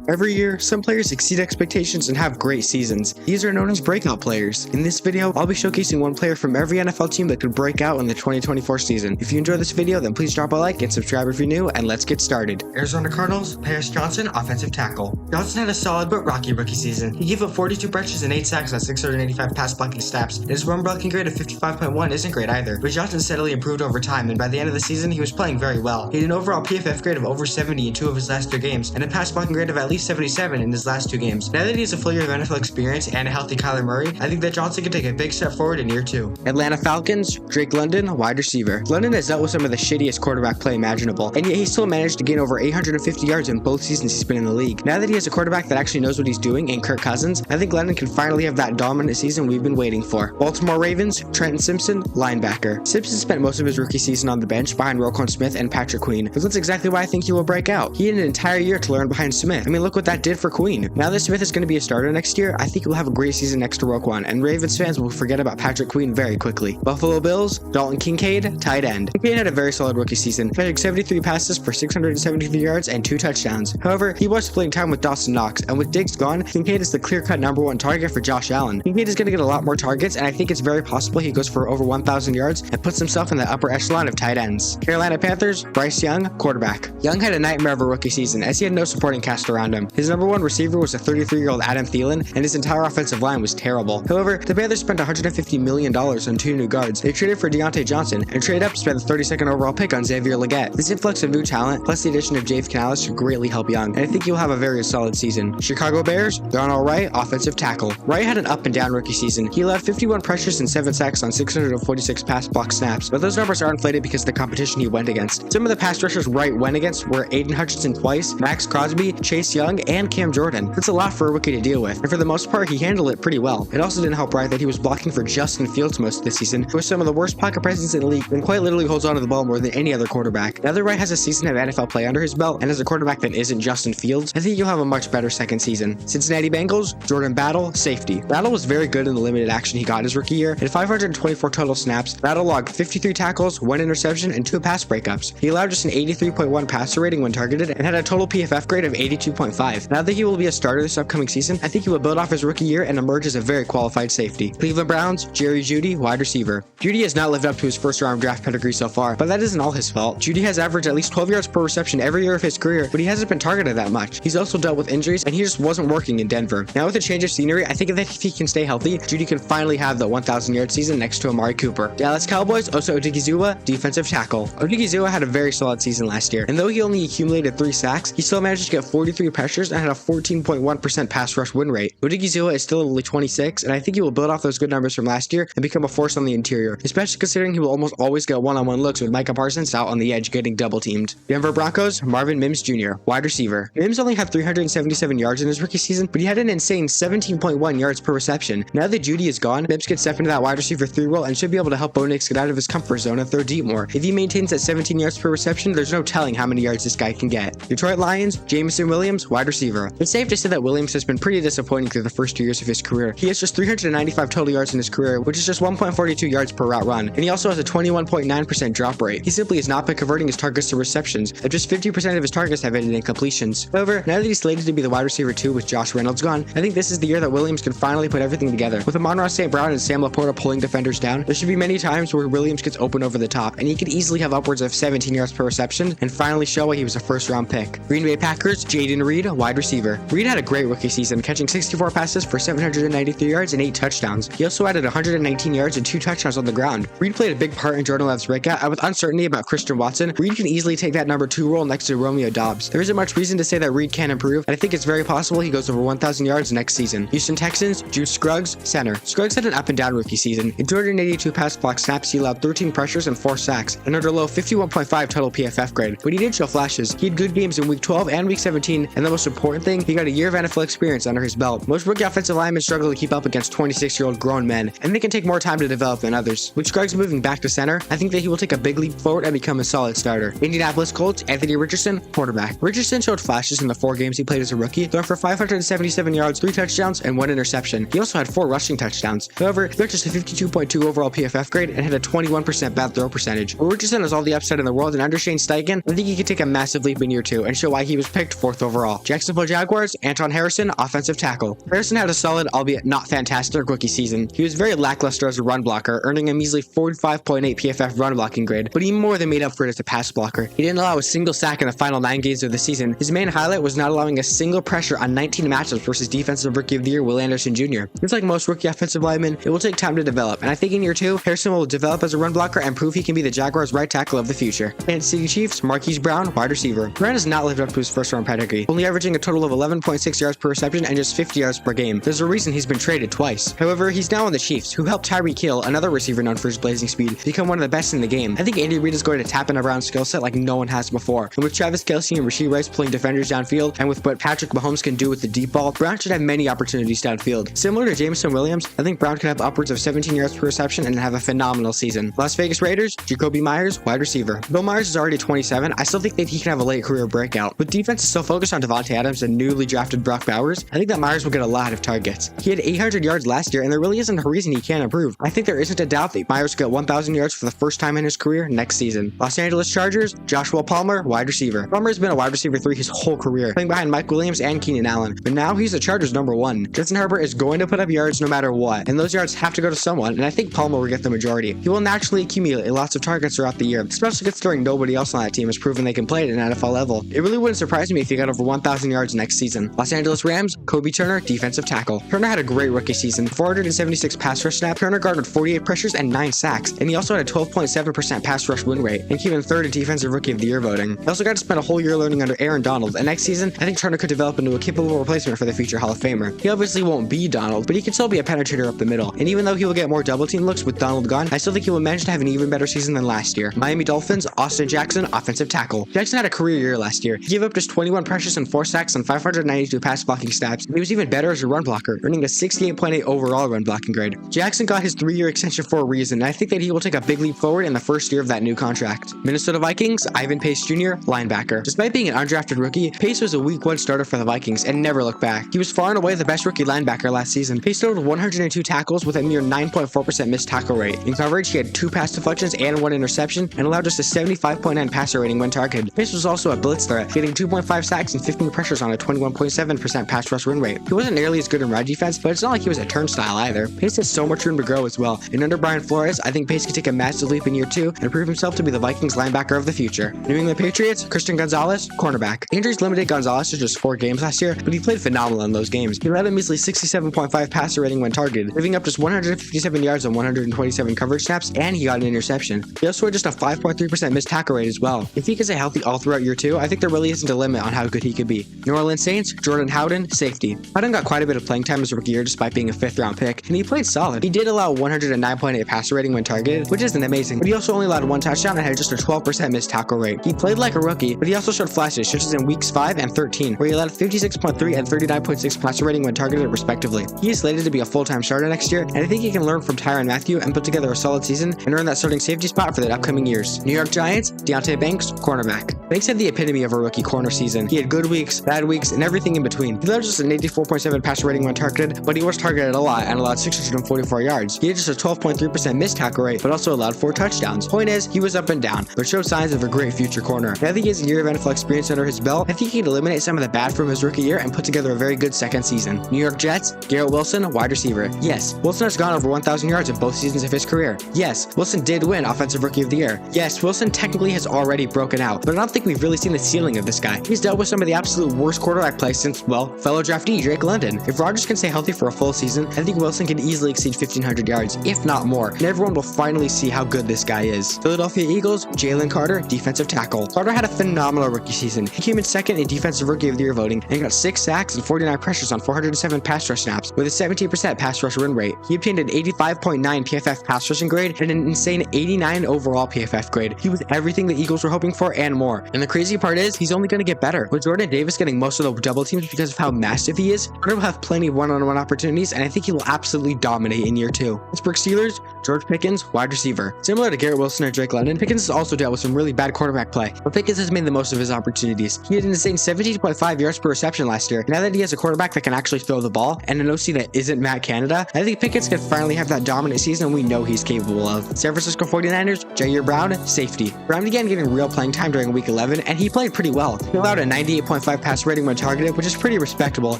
Every year, some players exceed expectations and have great seasons. These are known as breakout players. In this video, I'll be showcasing one player from every NFL team that could break out in the 2024 season. If you enjoyed this video, then please drop a like and subscribe if you're new, and let's get started. Arizona Cardinals, Paris Johnson, offensive tackle. Johnson had a solid but rocky rookie season. He gave up 42 pressures and 8 sacks on 685 pass blocking snaps, and his run blocking grade of 55.1 isn't great either. But Johnson steadily improved over time, and by the end of the season, he was playing very well. He had an overall PFF grade of over 70 in 2 of his last 3 games, and a pass blocking grade of at least 77 in his last 2 games. Now that he has a full year of NFL experience and a healthy Kyler Murray, I think that Johnson can take a big step forward in year 2. Atlanta Falcons, Drake London, wide receiver. London has dealt with some of the shittiest quarterback play imaginable, and yet he still managed to gain over 850 yards in both seasons he's been in the league. Now that he has a quarterback that actually knows what he's doing in Kirk Cousins, I think London can finally have that dominant season we've been waiting for. Baltimore Ravens, Trenton Simpson, linebacker. Simpson spent most of his rookie season on the bench behind Roquan Smith and Patrick Queen, but that's exactly why I think he will break out. He had an entire year to learn behind Smith. I mean, look what that did for Queen. Now that Smith is going to be a starter next year, I think he'll have a great season next to Roquan, and Ravens fans will forget about Patrick Queen very quickly. Buffalo Bills, Dalton Kincaid, tight end. Kincaid had a very solid rookie season, catching 73 passes for 673 yards and 2 touchdowns. However, he was splitting time with Dawson Knox, and with Diggs gone, Kincaid is the clear-cut #1 target for Josh Allen. Kincaid is going to get a lot more targets, and I think it's very possible he goes for over 1,000 yards and puts himself in the upper echelon of tight ends. Carolina Panthers, Bryce Young, quarterback. Young had a nightmare of a rookie season, as he had no supporting cast around him. His #1 receiver was a 33-year-old Adam Thielen, and his entire offensive line was terrible. However, the Panthers spent $150 million on 2 new guards. They traded for Deontay Johnson, and traded up to spend the 32nd overall pick on Xavier Legette. This influx of new talent, plus the addition of James Canales, should greatly help Young, and I think he'll have a very solid season. Chicago Bears, Darnell Wright, offensive tackle. Wright had an up and down rookie season. He allowed 51 pressures and 7 sacks on 646 pass block snaps, but those numbers are inflated because of the competition he went against. Some of the pass rushers Wright went against were Aiden Hutchinson twice, Max Crosby, Chase Young, and Cam Jordan. That's a lot for a rookie to deal with, and for the most part, he handled it pretty well. It also didn't help Wright that he was blocking for Justin Fields most of the season, who was some of the worst pocket presence in the league and quite literally holds onto the ball more than any other quarterback. Now that Wright has a season of NFL play under his belt, and as a quarterback that isn't Justin Fields, I think he'll have a much better second season. Cincinnati Bengals, Jordan Battle, safety. Battle was very good in the limited action he got his rookie year. In 524 total snaps, Battle logged 53 tackles, 1 interception, and 2 pass breakups. He allowed just an 83.1 passer rating when targeted and had a total PFF grade of 82.5. Now that he will be a starter this upcoming season, I think he will build off his rookie year and emerge as a very qualified safety. Cleveland Browns, Jerry Jeudy, wide receiver. Jeudy has not lived up to his first-round draft pedigree so far, but that isn't all his fault. Jeudy has averaged at least 12 yards per reception every year of his career, but he hasn't been targeted that much. He's also dealt with injuries, and he just wasn't working in Denver. Now with a change of scenery, I think that if he can stay healthy, Jeudy can finally have the 1,000-yard season next to Amari Cooper. Dallas Cowboys, Osa Odigizua, defensive tackle. Odigizua had a very solid season last year, and though he only accumulated 3 sacks, he still managed to get 43 pressures and had a 14.1% pass rush win rate. Odigizua is still only 26, and I think he will build off those good numbers from last year and become a force on the interior, especially considering he will almost always get one-on-one looks with Micah Parsons out on the edge getting double teamed. Denver Broncos, Marvin Mims Jr., wide receiver. Mims only had 377 yards in his rookie season, but he had an insane 17.1 yards per reception. Now that Jeudy is gone, Mims can step into that wide receiver 3 role and should be able to help Bo Nix get out of his comfort zone and throw deep more. If he maintains that 17 yards per reception, there's no telling how many yards this guy can get. Detroit Lions, Jameson Williams, wide receiver. It's safe to say that Williams has been pretty disappointing through the first 2 years of his career. He has just 395 total yards in his career, which is just 1.42 yards per route run, and he also has a 21.9% drop rate. He simply has not been converting his targets to receptions, and just 50% of his targets have ended in incompletions. However, now that he's slated to be the wide receiver 2 with Josh Reynolds gone, I think this is the year that Williams can finally put everything together. With Amon-Ra St. Brown and Sam Laporta pulling defenders down, there should be many times where Williams gets open over the top, and he could easily have upwards of 17 yards per reception and finally show why he was a first-round pick. Green Bay Packers, Jaden Reed, wide receiver. Reed had a great rookie season, catching 64 passes for 793 yards and 8 touchdowns. He also added 119 yards and 2 touchdowns on the ground. Reed played a big part in Jordan Love's breakout, and with uncertainty about Christian Watson, Reed can easily take that #2 role next to Romeo Doubs. There isn't much reason to say that Reed can improve, and I think it's very possible he goes over 1,000 yards next season. Houston Texans, Juice Scruggs, center. Scruggs had an up and down rookie season. In 282 pass block snaps, he allowed 13 pressures and 4 sacks, and under low 51.5 total PFF grade, but he did show flashes. He had good games in week 12 and week 17, and the most important thing, he got a year of NFL experience under his belt. Most rookie offensive linemen struggle to keep up against 26-year-old grown men, and they can take more time to develop than others. With Scruggs moving back to center, I think that he will take a big leap forward and become a solid starter. Indianapolis Colts, Anthony Richardson, quarterback. Richardson showed flashes in the 4 games he played as a rookie, throwing for 577 yards, 3 touchdowns, and 1 interception. He also had 4 rushing touchdowns. However, he got just a 52.2 overall PFF grade and had a 21% bad throw percentage. But Richardson has all the upside in the world, and under Shane Steichen, I think he could take a massive leap in year 2 and show why he was picked 4th overall. overall. Jacksonville Jaguars, Anton Harrison, offensive tackle. Harrison had a solid, albeit not fantastic, rookie season. He was very lackluster as a run blocker, earning a measly 45.8 PFF run blocking grade, but he more than made up for it as a pass blocker. He didn't allow a single sack in the final 9 games of the season. His main highlight was not allowing a single pressure on 19 matchups versus Defensive Rookie of the Year Will Anderson Jr. It's like most rookie offensive linemen, it will take time to develop, and I think in year 2, Harrison will develop as a run blocker and prove he can be the Jaguars' right tackle of the future. Kansas City Chiefs, Marquise Brown, wide receiver. Brown has not lived up to his first round pedigree, only averaging a total of 11.6 yards per reception and just 50 yards per game. There's a reason he's been traded twice. However, he's now on the Chiefs, who helped Tyreek Hill, another receiver known for his blazing speed, become one of the best in the game. I think Andy Reid is going to tap into Brown's skill set like no one has before. And with Travis Kelce and Rashee Rice pulling defenders downfield, and with what Patrick Mahomes can do with the deep ball, Brown should have many opportunities downfield. Similar to Jameson Williams, I think Brown could have upwards of 17 yards per reception and have a phenomenal season. Las Vegas Raiders, Jacoby Myers, wide receiver. Bill Myers is already 27. I still think that he can have a late career breakout. With defense still focused on Devontae Adams and newly drafted Brock Bowers, I think that Myers will get a lot of targets. He had 800 yards last year, and there really isn't a reason he can't improve. I think there isn't a doubt that Myers will get 1,000 yards for the first time in his career next season. Los Angeles Chargers, Joshua Palmer, wide receiver. Palmer has been a wide receiver 3 his whole career, playing behind Mike Williams and Keenan Allen, but now he's the Chargers' number 1. Justin Herbert is going to put up yards no matter what, and those yards have to go to someone, and I think Palmer will get the majority. He will naturally accumulate lots of targets throughout the year, especially considering nobody else on that team has proven they can play at an NFL level. It really wouldn't surprise me if he got over 1,000 yards next season. Los Angeles Rams, Kobe Turner, defensive tackle. Turner had a great rookie season, 476 pass rush snaps. Turner garnered 48 pressures and 9 sacks, and he also had a 12.7% pass rush win rate, and came in 3rd in Defensive Rookie of the Year voting. He also got to spend a whole year learning under Aaron Donald, and next season, I think Turner could develop into a capable replacement for the future Hall of Famer. He obviously won't be Donald, but he can still be a penetrator up the middle, and even though he will get more double team looks with Donald gone, I still think he will manage to have an even better season than last year. Miami Dolphins, Austin Jackson, offensive tackle. Jackson had a career year last year. He gave up just 21 pressures and 4 sacks on 592 pass blocking snaps, and he was even better as a run blocker, earning a 68.8 overall run blocking grade. Jackson got his 3-year extension for a reason, and I think that he will take a big leap forward in the first year of that new contract. Minnesota Vikings, Ivan Pace Jr., linebacker. Despite being an undrafted rookie, Pace was a week 1 starter for the Vikings and never looked back. He was far and away the best rookie linebacker last season. Pace totaled 102 tackles with a mere 9.4% missed tackle rate. In coverage, he had 2 pass deflections and 1 interception, and allowed just a 75.9 passer rating when targeted. Pace was also a blitz threat, getting 2.5 sacks and 15 pressures on a 21.7% pass rush win rate. He wasn't nearly as good in run defense, but it's not like he was a turnstile either. Pace has so much room to grow as well, and under Brian Flores, I think Pace can take a massive leap in year 2 and prove himself to be the Vikings linebacker of the future. New England Patriots, Christian Gonzalez, cornerback. Injuries limited Gonzalez to just 4 games last year, but he played phenomenal in those games. He led a measly 67.5 passer rating when targeted, giving up just 157 yards on 127 coverage snaps, and he got an interception. He also had just a 5.3% missed tackle rate as well. If he can stay healthy all throughout year 2, I think there really isn't a limit on how good he could be. New Orleans Saints, Jordan Howden, safety. Howden got quite a bit of playing time as a rookie year despite being a 5th round pick, and he played solid. He did allow 109.8 passer rating when targeted, which isn't amazing, but he also only allowed 1 touchdown and had just a 12% missed tackle rate. He played like a rookie, but he also showed flashes such as in weeks 5 and 13, where he allowed 56.3 and 39.6 passer rating when targeted respectively. He is slated to be a full-time starter next year, and I think he can learn from Tyrann Mathieu and put together a solid season and earn that starting safety spot for the upcoming years. New York Giants, Deonte Banks, cornerback. Banks had the epitome of a rookie corner season. He had good weeks, bad weeks, and everything in between. He allowed just an 84.7 passer rating when targeted, but he was targeted a lot and allowed 644 yards. He had just a 12.3% missed tackle rate, but also allowed 4 touchdowns. Point is, he was up and down, but showed signs of a great future corner. Now that he has a year of NFL experience under his belt, I think he can eliminate some of the bad from his rookie year and put together a very good second season. New York Jets, Garrett Wilson, wide receiver. Yes, Wilson has gone over 1,000 yards in both seasons of his career. Yes, Wilson did win Offensive Rookie of the Year. Yes, Wilson technically has already broken out, but I don't think we've really seen the ceiling of this guy. He's dealt with some of the absolute worst quarterback play since, well, fellow draftee Drake London. If Rodgers can stay healthy for a full season, I think Wilson can easily exceed 1,500 yards, if not more, and everyone will finally see how good this guy is. Philadelphia Eagles, Jalen Carter, defensive tackle. Carter had a phenomenal rookie season. He came in 2nd in Defensive Rookie of the Year voting and got 6 sacks and 49 pressures on 407 pass rush snaps with a 17% pass rush win rate. He obtained an 85.9 PFF pass rushing grade and an insane 89 overall PFF grade. He was everything the Eagles were hoping for and more. And the crazy part is, he's only going to get better. With Jordan Davis getting most of the double teams because of how massive he is, Carter will have plenty of one-on-one opportunities, and I think he will absolutely dominate in year 2. Pittsburgh Steelers, George Pickens, wide receiver. Similar to Garrett Wilson or Drake London, Pickens has also dealt with some really bad quarterback play, but Pickens has made the most of his opportunities. He had an insane 17.5 yards per reception last year. Now that he has a quarterback that can actually throw the ball, and an OC that isn't Matt Canada, I think Pickens can finally have that dominant season we know he's capable of. San Francisco 49ers, Jair Brown, safety. Brown began getting real playing time during week 11 2011, and he played pretty well. He allowed a 98.5 pass rating when targeted, which is pretty respectable,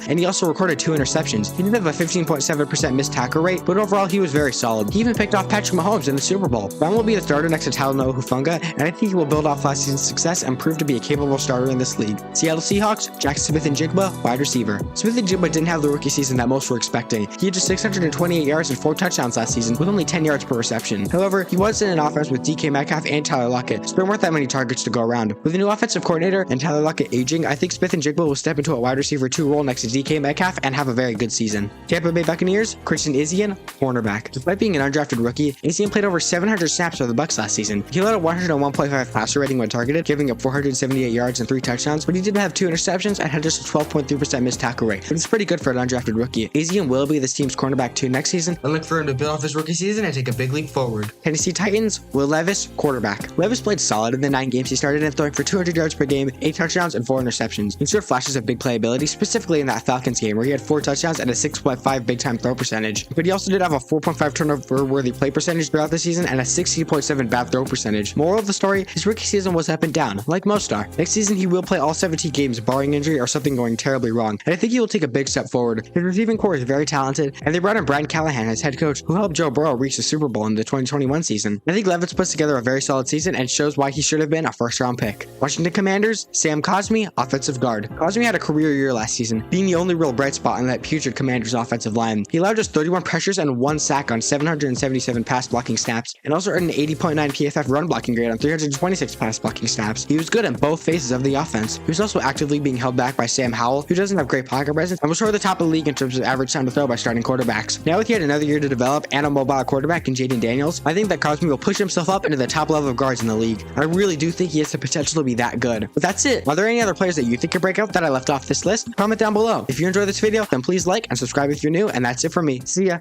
and he also recorded 2 interceptions. He did have a 15.7% missed tackle rate, but overall he was very solid. He even picked off Patrick Mahomes in the Super Bowl. Brown will be the starter next to Talanoa Hufanga, and I think he will build off last season's success and prove to be a capable starter in this league. Seattle Seahawks, Jackson Smith-Njigba, wide receiver. Smith-Njigba didn't have the rookie season that most were expecting. He had just 628 yards and 4 touchdowns last season, with only 10 yards per reception. However, he was in an offense with DK Metcalf and Tyler Lockett, so there weren't that many targets to go around. With the new offensive coordinator and Tyler Lockett aging, I think Smith-Njigba will step into a wide receiver 2 role next to DK Metcalf and have a very good season. Tampa Bay Buccaneers, Christian Izien, cornerback. Despite being an undrafted rookie, Izien played over 700 snaps for the Bucs last season. He allowed a 101.5 passer rating when targeted, giving up 478 yards and 3 touchdowns, but he did have 2 interceptions and had just a 12.3% missed tackle rate, but it's pretty good for an undrafted rookie. Izien will be this team's cornerback 2 next season, and look for him to build off his rookie season and take a big leap forward. Tennessee Titans, Will Levis, quarterback. Levis played solid in the 9 games he started in, throwing for 200 yards per game, 8 touchdowns, and 4 interceptions. He showed flashes of big playability, specifically in that Falcons game where he had 4 touchdowns and a 6.5 big-time throw percentage. But he also did have a 4.5 turnover-worthy play percentage throughout the season and a 60.7 bad throw percentage. Moral of the story, his rookie season was up and down, like most are. Next season, he will play all 17 games barring injury or something going terribly wrong, and I think he will take a big step forward. His receiving core is very talented, and they brought in Brian Callahan as head coach, who helped Joe Burrow reach the Super Bowl in the 2021 season. I think Levis puts together a very solid season and shows why he should have been a first-round pick. Washington Commanders, Sam Cosmi, offensive guard. Cosmi had a career year last season, being the only real bright spot on that putrid Commanders offensive line. He allowed just 31 pressures and 1 sack on 777 pass blocking snaps, and also earned an 80.9 PFF run blocking grade on 326 pass blocking snaps. He was good in both phases of the offense. He was also actively being held back by Sam Howell, who doesn't have great pocket presence, and was toward the top of the league in terms of average time to throw by starting quarterbacks. Now with yet another year to develop and a mobile quarterback in Jaden Daniels, I think that Cosmi will push himself up into the top level of guards in the league. I really do think he has the potential to be that good. But that's it. Are there any other players that you think could break out that I left off this list? Comment down below. If you enjoyed this video, then please like and subscribe if you're new, and that's it for me. See ya.